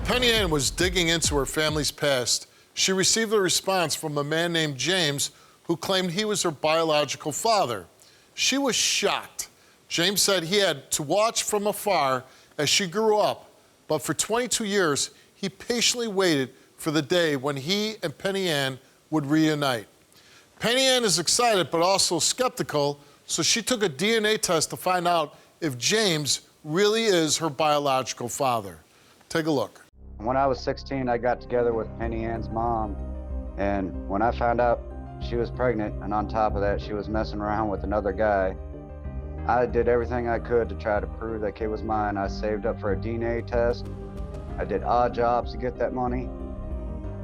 PennyAnne was digging into her family's past. She received a response from a man named James who claimed he was her biological father. She was shocked. James said he had to watch from afar as she grew up, but for 22 years, he patiently waited for the day when he and PennyAnne would reunite. PennyAnne is excited but also skeptical, so she took a DNA test to find out if James really is her biological father. Take a look. When I was 16, I got together with PennyAnne's mom, and when I found out she was pregnant, and on top of that, she was messing around with another guy, I did everything I could to try to prove that kid was mine. I saved up for a DNA test. I did odd jobs to get that money.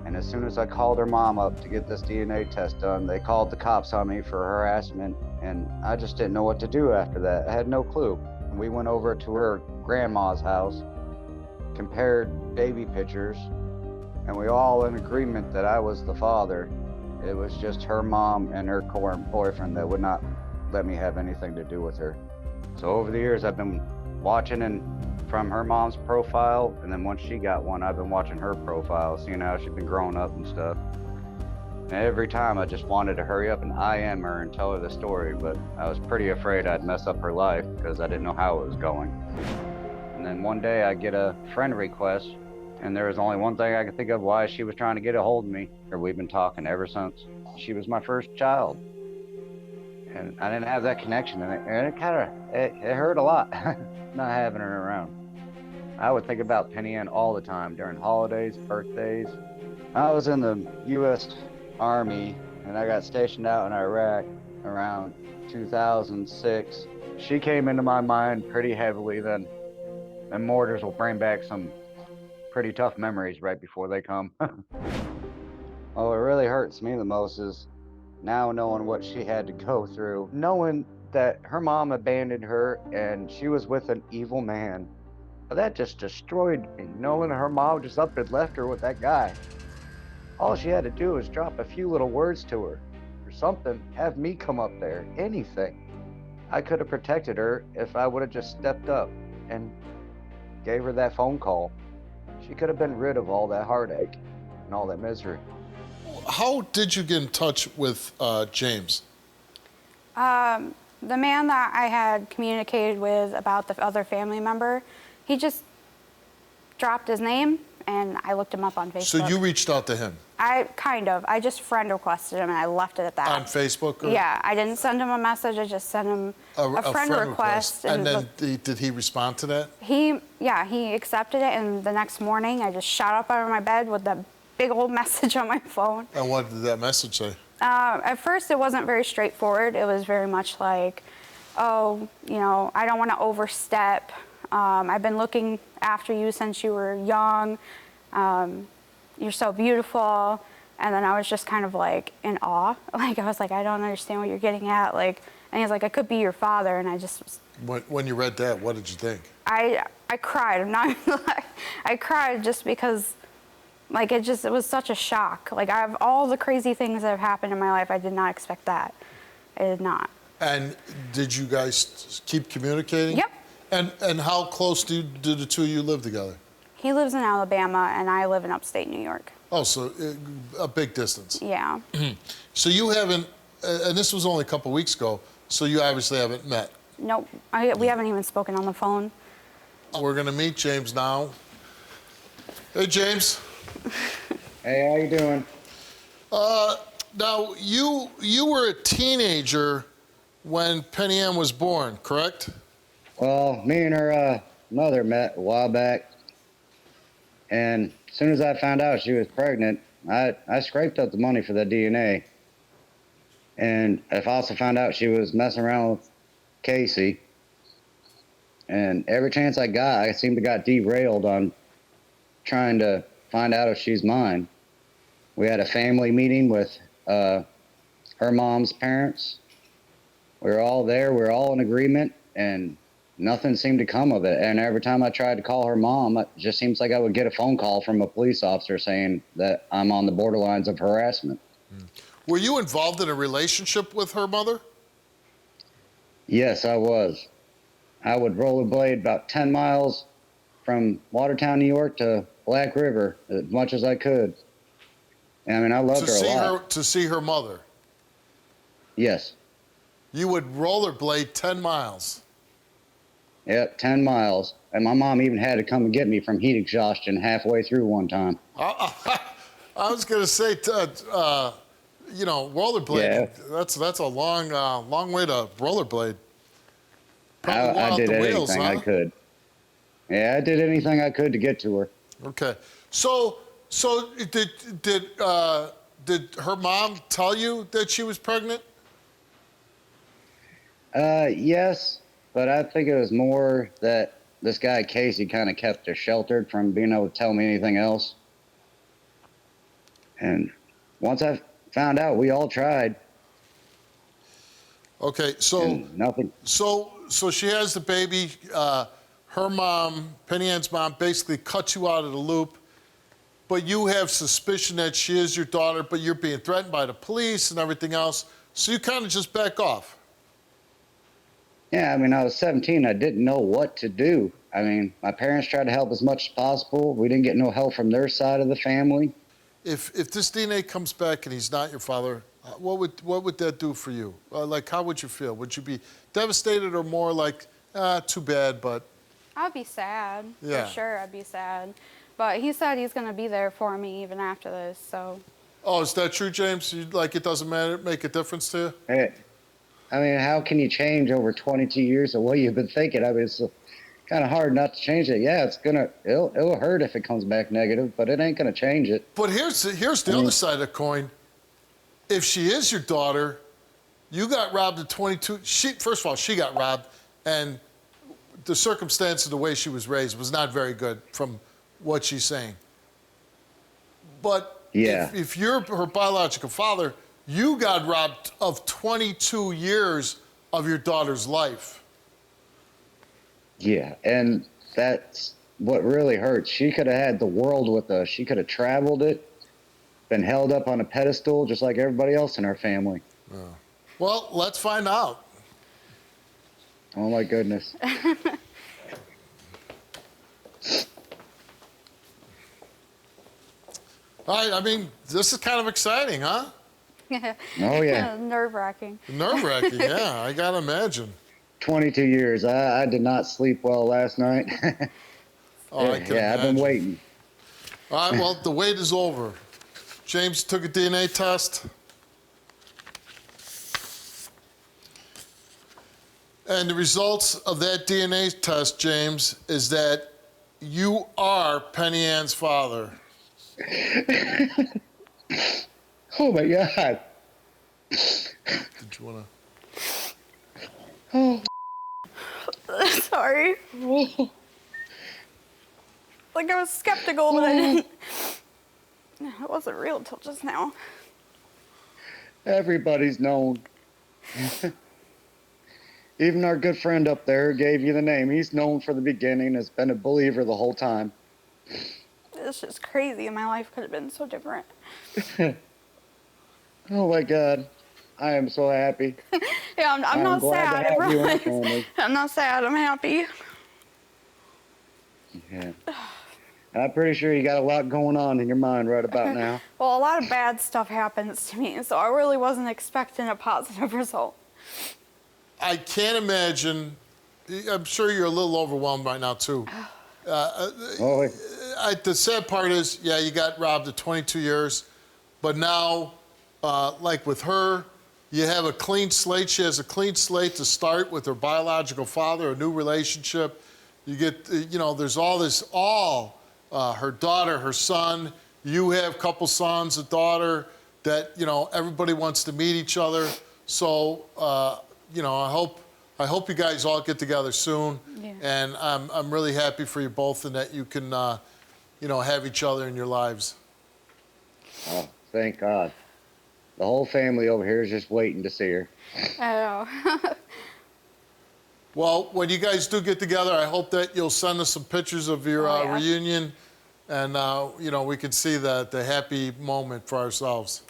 And as soon as I called her mom up to get this DNA test done, they called the cops on me for harassment, and I just didn't know what to do after that. I had no clue. We went over to her grandma's house, compared baby pictures, and we all in agreement that I was the father. It was just her mom and her current boyfriend that would not let me have anything to do with her. So over the years, I've been watching from her mom's profile, and then once she got one, I've been watching her profile, seeing how she's been growing up and stuff. And every time I just wanted to hurry up and IM her and tell her the story, but I was pretty afraid I'd mess up her life because I didn't know how it was going. And then one day I get a friend request, and there was only one thing I could think of why she was trying to get a hold of me, or we've been talking ever since. She was my first child. And I didn't have that connection, and it hurt a lot not having her around. I would think about PennyAnne all the time during holidays, birthdays. I was in the U.S. Army, and I got stationed out in Iraq around 2006. She came into my mind pretty heavily then. And mortars will bring back some pretty tough memories right before they come. Oh, what really hurts me the most is now knowing what she had to go through, knowing that her mom abandoned her and she was with an evil man. That just destroyed me, knowing her mom just up and left her with that guy. All she had to do was drop a few little words to her or something, have me come up there, anything. I could have protected her if I would have just stepped up and gave her that phone call. She could have been rid of all that heartache and all that misery. How did you get in touch with James? The man that I had communicated with about the other family member, he just dropped his name, and I looked him up on Facebook. So you reached out to him? I just friend requested him, and I left it at that. On Facebook? Or? Yeah, I didn't send him a message. I just sent him a friend request. And then did he respond to that? He accepted it, and the next morning, I just shot up out of my bed with that big old message on my phone. And what did that message say? At first, it wasn't very straightforward. It was very much like, oh, I don't want to overstep. I've been looking after you since you were young. You're so beautiful. And then I was just kind of like in awe. Like, I was like, I don't understand what you're getting at. Like, and he's like, I could be your father. And I just was... When you read that, what did you think? I cried. I'm not gonna lie. I cried just because, like, it was such a shock. Like, I have all the crazy things that have happened in my life. I did not expect that. I did not. And did you guys keep communicating? Yep. And how close do the two of you live together? He lives in Alabama, and I live in upstate New York. Oh, so a big distance. Yeah. So you haven't, and this was only a couple weeks ago, so you obviously haven't met. Nope. We haven't even spoken on the phone. We're going to meet James now. Hey, James. Hey, how you doing? Now, you were a teenager when PennyAnne was born, correct? Well, me and her mother met a while back, and as soon as I found out she was pregnant, I scraped up the money for the DNA. And I also found out she was messing around with Casey. And every chance I got, I seemed to got derailed on trying to find out if she's mine. We had a family meeting with her mom's parents. We were all there, we were all in agreement, and nothing seemed to come of it. And every time I tried to call her mom, it just seems like I would get a phone call from a police officer saying that I'm on the borderlines of harassment. Were you involved in a relationship with her mother? Yes, I was. I would rollerblade about 10 miles from Watertown, New York to Black River as much as I could. And I mean, I loved her a lot. To see her mother. Yes. You would rollerblade 10 miles. Yep, 10 miles. And my mom even had to come and get me from heat exhaustion halfway through one time. I was going to say, you know, rollerblading, that's a long way to rollerblade. I did anything I could. Yeah, I did anything I could to get to her. Okay. So did her mom tell you that she was pregnant? Yes, but I think it was more that this guy Casey kind of kept her sheltered from being able to tell me anything else. And once I found out, we all tried. Okay, so nothing. So she has the baby. Her mom, PennyAnne's mom, basically cut you out of the loop. But you have suspicion that she is your daughter, but you're being threatened by the police and everything else. So you kind of just back off. Yeah, I mean, I was 17. I didn't know what to do. I mean, my parents tried to help as much as possible. We didn't get no help from their side of the family. If this DNA comes back and he's not your father, what would that do for you? Like, how would you feel? Would you be devastated or more like, too bad, but... I'd be sad. Yeah. For sure, I'd be sad. But he said he's going to be there for me even after this, so... Oh, is that true, James? Like, it doesn't matter, make a difference to you? Hey, I mean, how can you change over 22 years of what you've been thinking? I mean, it's kind of hard not to change it. Yeah, it'll hurt if it comes back negative, but it ain't gonna change it. But here's the other side of the coin. If she is your daughter, you got robbed at 22. First of all, she got robbed, and the circumstance of the way she was raised was not very good from what she's saying. But yeah, if you're her biological father, you got robbed of 22 years of your daughter's life. Yeah, and that's what really hurts. She could have had the world with us. She could have traveled it, been held up on a pedestal just like everybody else in our family. Well, let's find out. Oh, my goodness. All right, I mean, this is kind of exciting, huh? Oh, yeah. Nerve-wracking. Nerve-wracking, yeah, I gotta imagine. 22 years. I did not sleep well last night. Oh, I can I've been waiting. All right, well, the wait is over. James took a DNA test. And the results of that DNA test, James, is that you are PennyAnne's father. Oh, my God. Did you want to? Oh. Sorry. Like, I was skeptical, but I didn't. It wasn't real until just now. Everybody's known. Even our good friend up there who gave you the name, he's known for the beginning, has been a believer the whole time. It's just crazy, and my life could have been so different. Oh, my God. I am so happy. Yeah, I'm not sad, I promise. I'm not sad, I'm happy. Yeah. I'm pretty sure you got a lot going on in your mind right about now. Well, a lot of bad stuff happens to me, so I really wasn't expecting a positive result. I can't imagine. I'm sure you're a little overwhelmed right now, too. The sad part is, yeah, you got robbed at 22 years, but now, like with her, you have a clean slate. She has a clean slate to start with her biological father, a new relationship. You get, there's all this, her daughter, her son. You have a couple sons, a daughter that, everybody wants to meet each other. So, I hope you guys all get together soon. Yeah. And I'm really happy for you both and that you can, have each other in your lives. Oh, thank God. The whole family over here is just waiting to see her. I know. Well, when you guys do get together, I hope that you'll send us some pictures of your reunion, and we can see the happy moment for ourselves.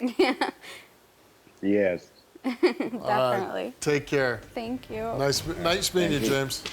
Yes. Definitely. All right. Take care. Thank you. Nice meeting you, James.